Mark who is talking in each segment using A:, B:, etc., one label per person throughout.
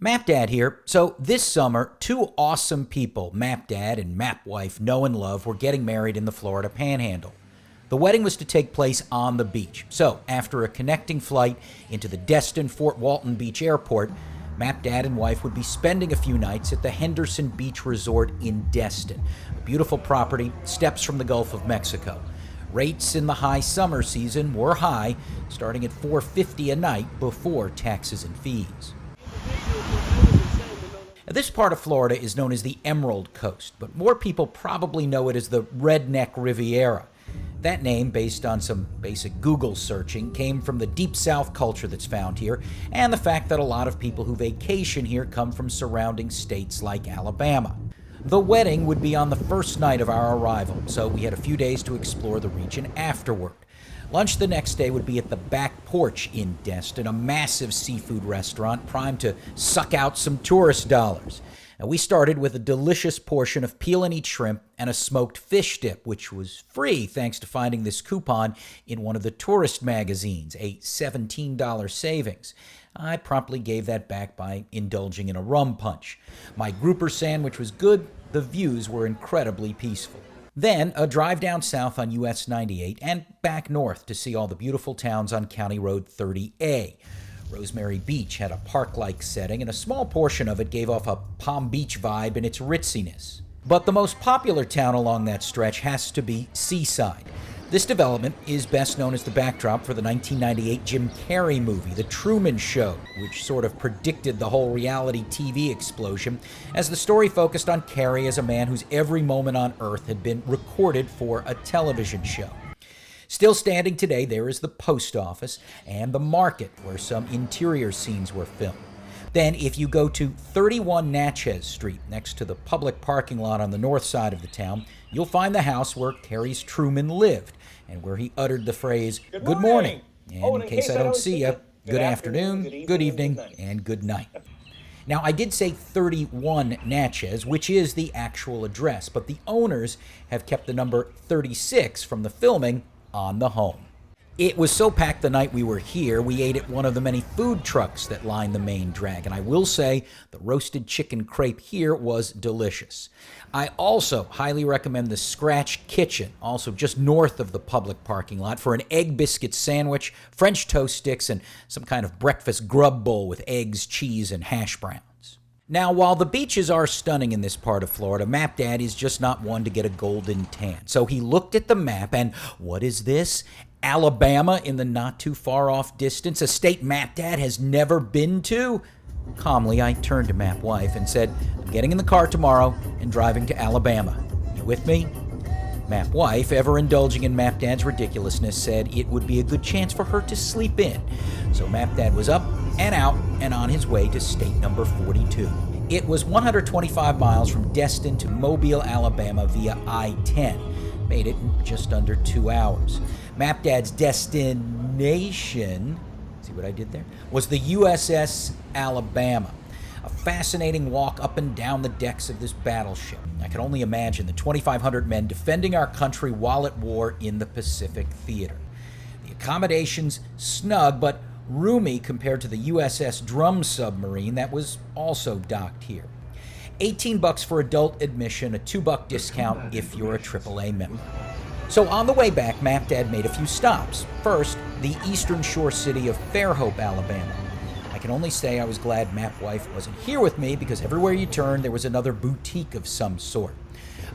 A: Mapdad here. So this summer, two awesome people, Mapdad and Mapwife, know and love, were getting married in the Florida Panhandle. The wedding was to take place on the beach. So after a connecting flight into the Destin-Fort Walton Beach Airport, Mapdad and wife would be spending a few nights at the Henderson Beach Resort in Destin, a beautiful property, steps from the Gulf of Mexico. Rates in the high summer season were high, starting at $450 a night before taxes and fees. This part of Florida is known as the Emerald Coast, but more people probably know it as the Redneck Riviera. That name, based on some basic Google searching, came from the Deep South culture that's found here, and the fact that a lot of people who vacation here come from surrounding states like Alabama. The wedding would be on the first night of our arrival, so we had a few days to explore the region afterward. Lunch the next day would be at the Back Porch in Destin, a massive seafood restaurant primed to suck out some tourist dollars. And we started with a delicious portion of peel and eat shrimp and a smoked fish dip, which was free thanks to finding this coupon in one of the tourist magazines, a $17 savings. I promptly gave that back by indulging in a rum punch. My grouper sandwich was good, the views were incredibly peaceful. Then a drive down south on US 98 and back north to see all the beautiful towns on County Road 30A. Rosemary Beach had a park-like setting, and a small portion of it gave off a Palm Beach vibe in its ritziness. But the most popular town along that stretch has to be Seaside. This development is best known as the backdrop for the 1998 Jim Carrey movie, The Truman Show, which sort of predicted the whole reality TV explosion, as the story focused on Carrey as a man whose every moment on Earth had been recorded for a television show. Still standing today, there is the post office and the market, where some interior scenes were filmed. Then, if you go to 31 Natchez Street, next to the public parking lot on the north side of the town, you'll find the house where Carrey's Truman lived, and where he uttered the phrase, "Good morning." And in case I don't see you, good afternoon, good evening, and good night. Now, I did say 31 Natchez, which is the actual address, but the owners have kept the number 36 from the filming on the home. It was so packed the night we were here, we ate at one of the many food trucks that line the main drag, and I will say the roasted chicken crepe here was delicious. I also highly recommend the Scratch Kitchen, also just north of the public parking lot, for an egg biscuit sandwich, French toast sticks, and some kind of breakfast grub bowl with eggs, cheese, and hash browns. Now, while the beaches are stunning in this part of Florida, Mapdad is just not one to get a golden tan. So he looked at the map, and what is this? Alabama in the not-too-far-off distance, a state Mapdad has never been to? Calmly, I turned to Mapwife and said, "I'm getting in the car tomorrow and driving to Alabama. You with me?" Mapwife, ever indulging in Mapdad's ridiculousness, said it would be a good chance for her to sleep in. So Mapdad was up and out and on his way to state number 42. It was 125 miles from Destin to Mobile, Alabama via I-10. Made it in just under 2 hours. Mapdad's destination, see what I did there, was the USS Alabama. A fascinating walk up and down the decks of this battleship. I can only imagine the 2,500 men defending our country while at war in the Pacific Theater. The accommodations snug but roomy compared to the USS Drum submarine that was also docked here. $18 for adult admission, a $2 discount if you're a AAA member. So on the way back, Mapdad made a few stops. First, the eastern shore city of Fairhope, Alabama. I can only say I was glad Mapwife wasn't here with me, because everywhere you turned there was another boutique of some sort.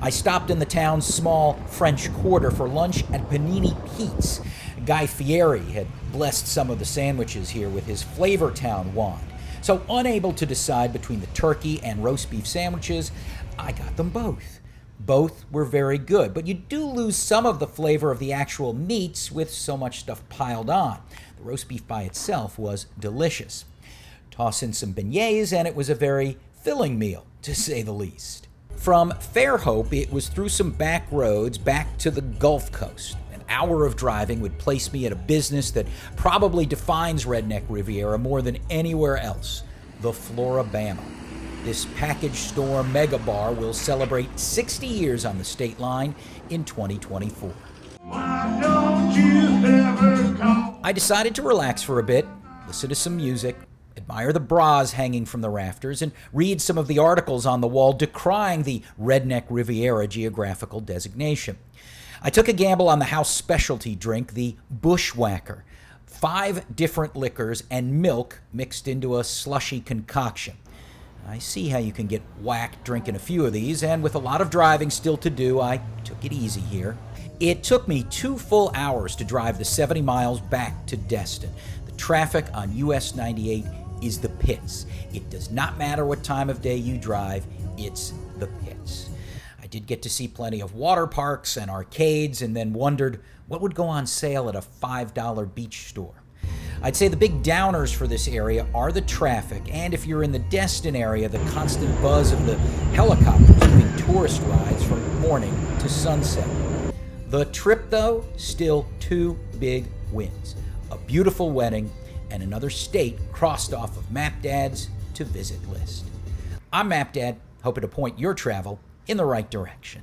A: I stopped in the town's small French Quarter for lunch at Panini Pete's. Guy Fieri had blessed some of the sandwiches here with his Flavor Town wand. So unable to decide between the turkey and roast beef sandwiches, I got them both. Both were very good, but you do lose some of the flavor of the actual meats with so much stuff piled on. The roast beef by itself was delicious. Toss in some beignets, and it was a very filling meal, to say the least. From Fairhope, it was through some back roads back to the Gulf Coast. An hour of driving would place me at a business that probably defines Redneck Riviera more than anywhere else, the Florabama. This package store mega bar will celebrate 60 years on the state line in 2024. Why don't you ever come? I decided to relax for a bit, listen to some music, admire the bras hanging from the rafters, and read some of the articles on the wall decrying the Redneck Riviera geographical designation. I took a gamble on the house specialty drink, the Bushwhacker. 5 different liquors and milk mixed into a slushy concoction. I see how you can get whacked drinking a few of these, and with a lot of driving still to do, I took it easy here. It took me 2 full hours to drive the 70 miles back to Destin. The traffic on US 98 is the pits. It does not matter what time of day you drive, it's the pits. I did get to see plenty of water parks and arcades, and then wondered what would go on sale at a $5 beach store. I'd say the big downers for this area are the traffic, and if you're in the Destin area, the constant buzz of the helicopters giving tourist rides from morning to sunset. The trip, though, still 2 big wins. A beautiful wedding and another state crossed off of Mapdad's to visit list. I'm Mapdad, hoping to point your travel in the right direction.